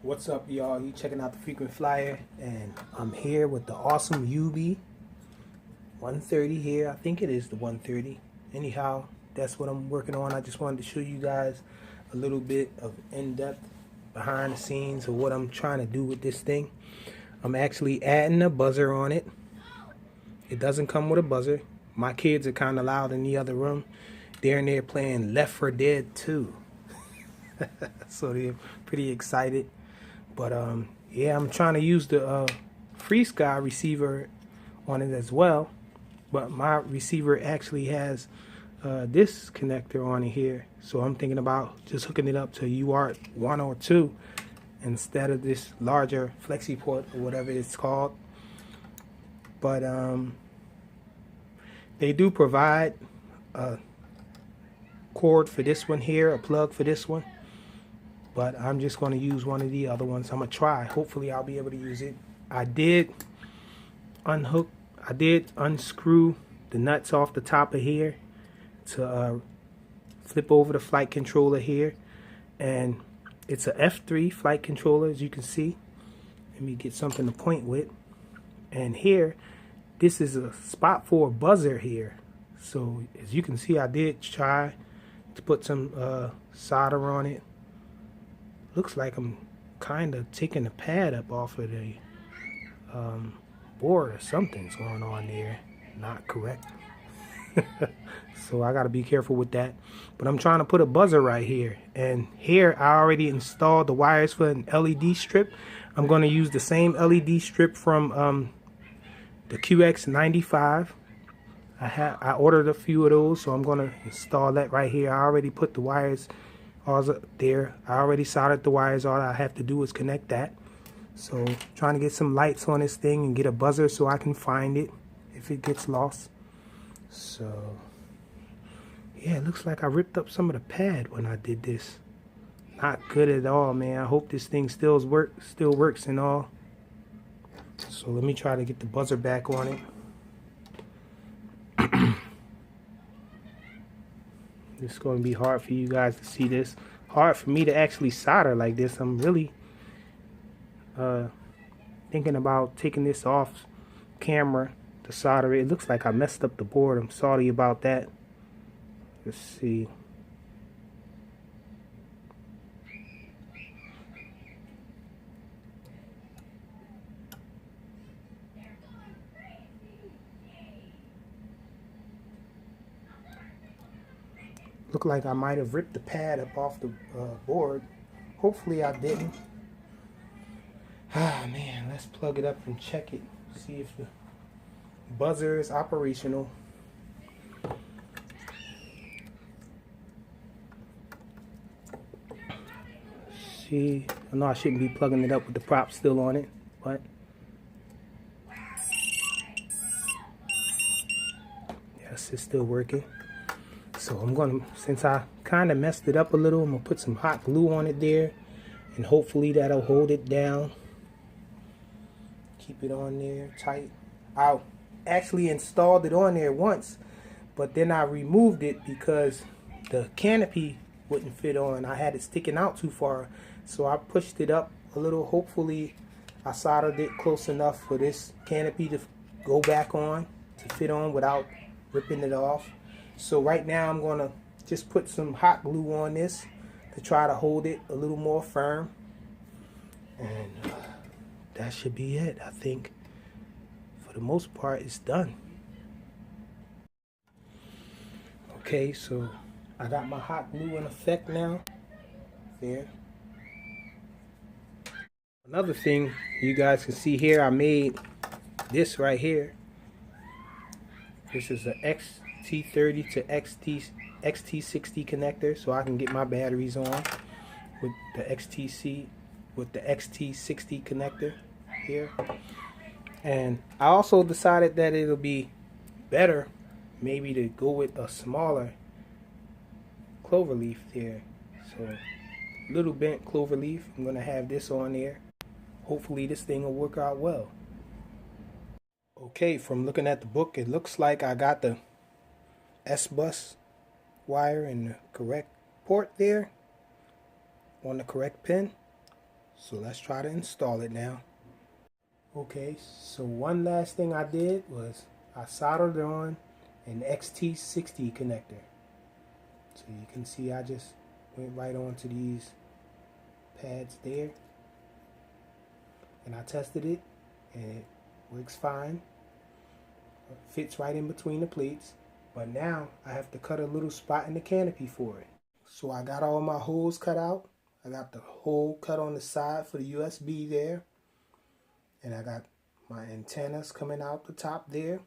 What's up, y'all? You checking out the Frequent Flyer, and I'm here with the awesome Youbi 130 here. I think it is the 130. Anyhow, that's what I'm working on. I just wanted to show you guys a little bit of in-depth behind the scenes of what I'm trying to do with this thing. I'm actually adding a buzzer on it. It doesn't come with a buzzer. My kids are kind of loud in the other room. They're in there playing Left 4 Dead 2. So they're pretty excited. But yeah, I'm trying to use the Free Sky receiver on it as well. But my receiver actually has this connector on it here. So I'm thinking about just hooking it up to UART 1 or 2 instead of this larger flexi port or whatever it's called. But they do provide a cord for this one here, a plug for this one. But I'm just going to use one of the other ones. I'm going to try. Hopefully I'll be able to use it. I did unscrew the nuts off the top of here to flip over the flight controller here. And it's a F3 flight controller, as you can see. Let me get something to point with. And here, this is a spot for a buzzer here. So as you can see, I did try to put some solder on it. Looks like I'm kind of taking the pad up off of the board, or something's going on there. Not correct. So I got to be careful with that. But I'm trying to put a buzzer right here. And here I already installed the wires for an LED strip. I'm going to use the same LED strip from the QX95. I ordered a few of those, so I'm going to install that right here. I already put the wires there. I already soldered the wires. All I have to do is connect that. So trying to get some lights on this thing and get a buzzer so I can find it if it gets lost. So yeah, it looks like I ripped up some of the pad when I did this. Not good at all, man. I hope this thing still works and all. So let me try to get the buzzer back on it. It's going to be hard for you guys to see this. Hard for me to actually solder like this. I'm really thinking about taking this off camera to solder it. It looks like I messed up the board. I'm sorry about that. Let's see. Look like I might have ripped the pad up off the board. Hopefully I didn't. Ah man, let's plug it up and check it. See if the buzzer is operational. See, I know I shouldn't be plugging it up with the prop still on it, but yes, it's still working. So I'm going to, since I kind of messed it up a little, I'm going to put some hot glue on it there. And hopefully that'll hold it down. Keep it on there tight. I actually installed it on there once, but then I removed it because the canopy wouldn't fit on. I had it sticking out too far. So I pushed it up a little. Hopefully I soldered it close enough for this canopy to go back on, to fit on without ripping it off. So right now I'm going to just put some hot glue on this to try to hold it a little more firm. And that should be it, I think. For the most part, it's done. Okay, so I got my hot glue in effect now. There. Another thing you guys can see here, I made this right here. This is a XT30 to XT60 connector, so I can get my batteries on with the XT60 connector here. And I also decided that it'll be better maybe to go with a smaller clover leaf there. So little bent clover leaf. I'm gonna have this on there. Hopefully this thing will work out well. Okay, from looking at the book, it looks like I got the S-bus wire in the correct port there on the correct pin. So let's try to install it now. Okay, so one last thing I did was I soldered on an XT60 connector. So you can see I just went right onto these pads there, and I tested it and it works fine. It fits right in between the plates, but now I have to cut a little spot in the canopy for it. So I got all my holes cut out. I got the hole cut on the side for the USB there, and I got my antennas coming out the top there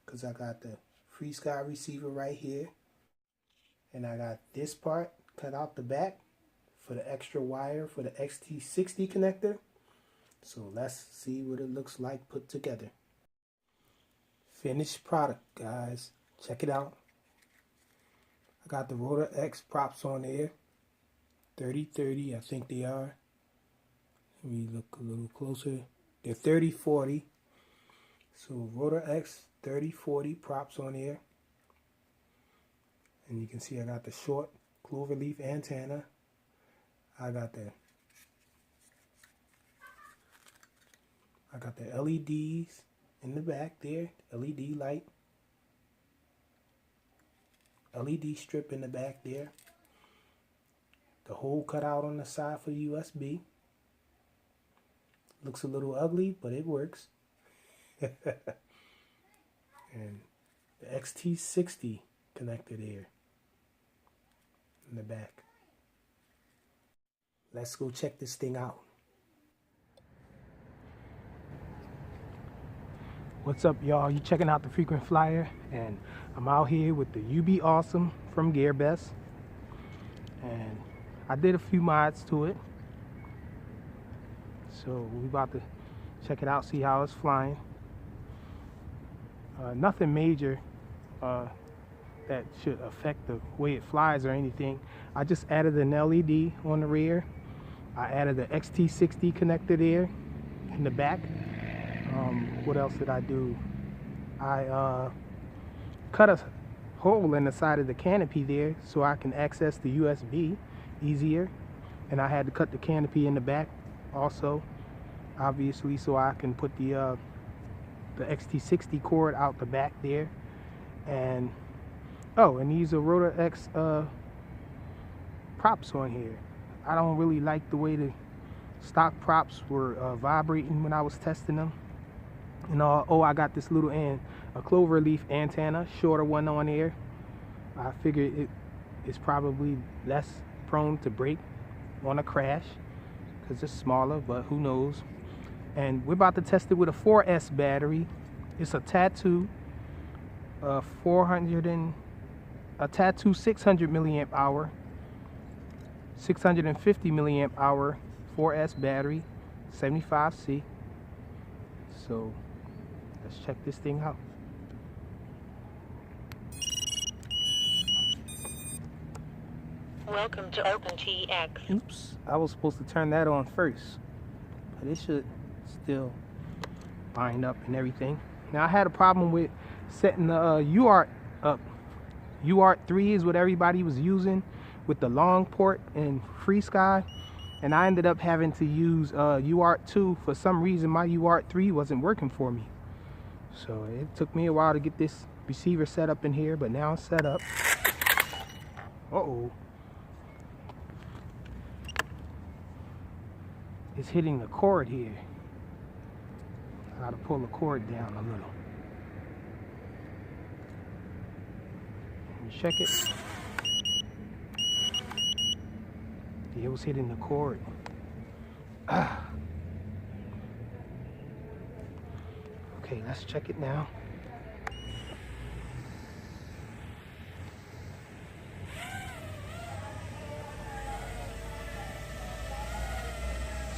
because I got the FreeSky receiver right here, and I got this part cut out the back for the extra wire for the XT60 connector. So let's see what it looks like put together. Finished product, guys. Check it out. I got the Rotor X props on there. 30-30, I think they are. Let me look a little closer. They're 30-40. So Rotor X 30-40 props on there. And you can see I got the short cloverleaf antenna. I got the LEDs in the back there, LED light, LED strip in the back there. The hole cut out on the side for the USB. Looks a little ugly, but it works. And the XT60 connector there in the back. Let's go check this thing out. What's up, y'all? You checking out the Frequent Flyer, and I'm out here with the Youbi Awesome from GearBest, and I did a few mods to it, so we about to check it out, see how it's flying. Nothing major that should affect the way it flies or anything. I just added an LED on the rear. I added the XT60 connector there in the back. What else did I do? I cut a hole in the side of the canopy there so I can access the USB easier, and I had to cut the canopy in the back also, obviously, so I can put the XT60 cord out the back there. And oh, and these are Rotor X props on here. I don't really like the way the stock props were vibrating when I was testing them. And oh, I got this little a cloverleaf antenna, shorter one on there. I figured it's probably less prone to break on a crash because it's smaller, but who knows. And we're about to test it with a 4S battery. It's a Tattoo 600 milliamp hour, 650 milliamp hour 4S battery, 75C. So let's check this thing out. Welcome to OpenTX. Oops, I was supposed to turn that on first, but it should still line up and everything. Now I had a problem with setting the UART up. UART 3 is what everybody was using with the long port in FreeSky, and I ended up having to use UART 2. For some reason my UART 3 wasn't working for me, so it took me a while to get this receiver set up in here, but now it's set up. Uh-oh. It's hitting the cord here. I gotta pull the cord down a little. Check it. It was hitting the cord. Okay, let's check it now.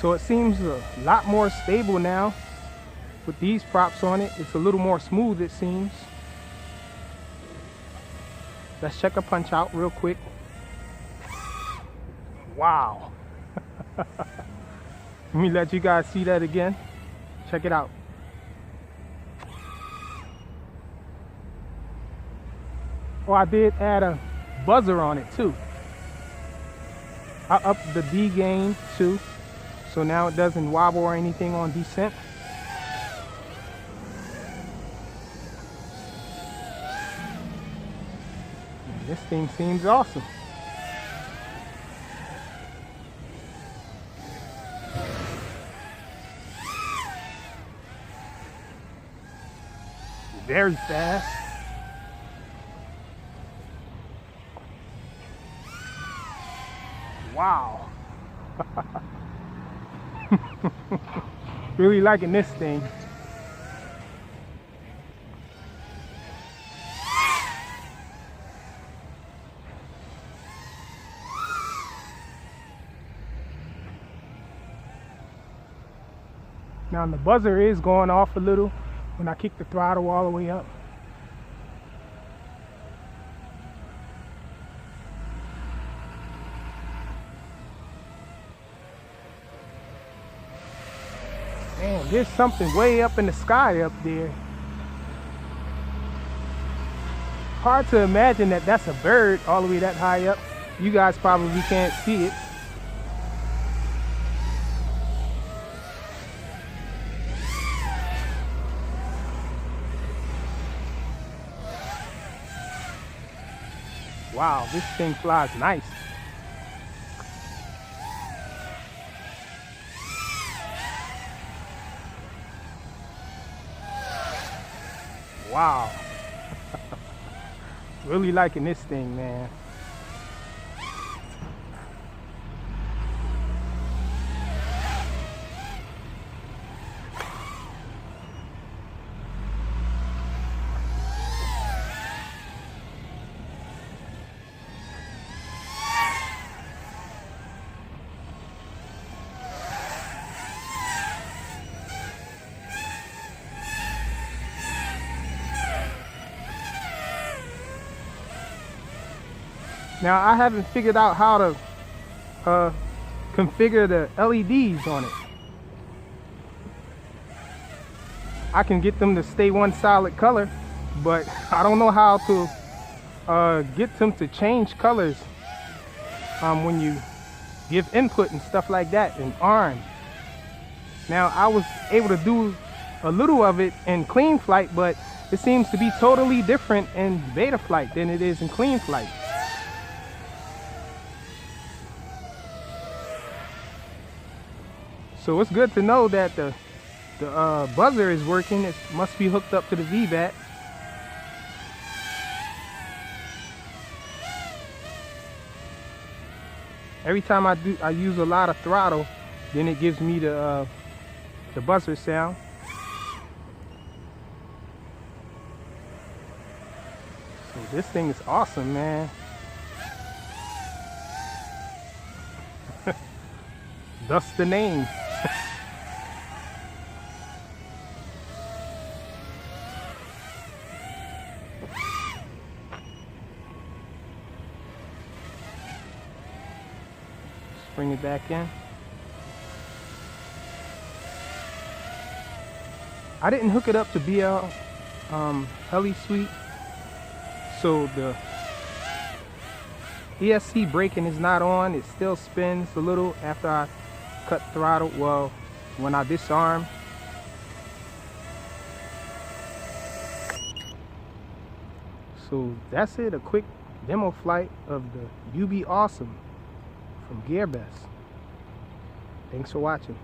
So it seems a lot more stable now with these props on it. It's a little more smooth, it seems. Let's check a punch out real quick. Wow. Let me let you guys see that again. Check it out. Oh, I did add a buzzer on it too. I upped the D gain too. so now it doesn't wobble or anything on descent. And this thing seems awesome. Very fast. Wow. Really liking this thing. Now the buzzer is going off a little when I kick the throttle all the way up. Man, there's something way up in the sky up there. Hard to imagine that that's a bird all the way that high up. You guys probably can't see it. Wow, this thing flies nice. Wow. Really liking this thing, man. Now I haven't figured out how to configure the LEDs on it. I can get them to stay one solid color, but I don't know how to get them to change colors when you give input and stuff like that in ARM. Now I was able to do a little of it in clean flight, but it seems to be totally different in beta flight than it is in clean flight. So it's good to know that the buzzer is working. It must be hooked up to the VBAT. Every time I use a lot of throttle, then it gives me the buzzer sound. So this thing is awesome, man. Thus the name. Bring it back in. I didn't hook it up to BL Heli Suite, so the ESC braking is not on. It still spins a little after I cut throttle. Well, when I disarm. So that's it, a quick demo flight of the Youbi Awesome from GearBest. Thanks for watching.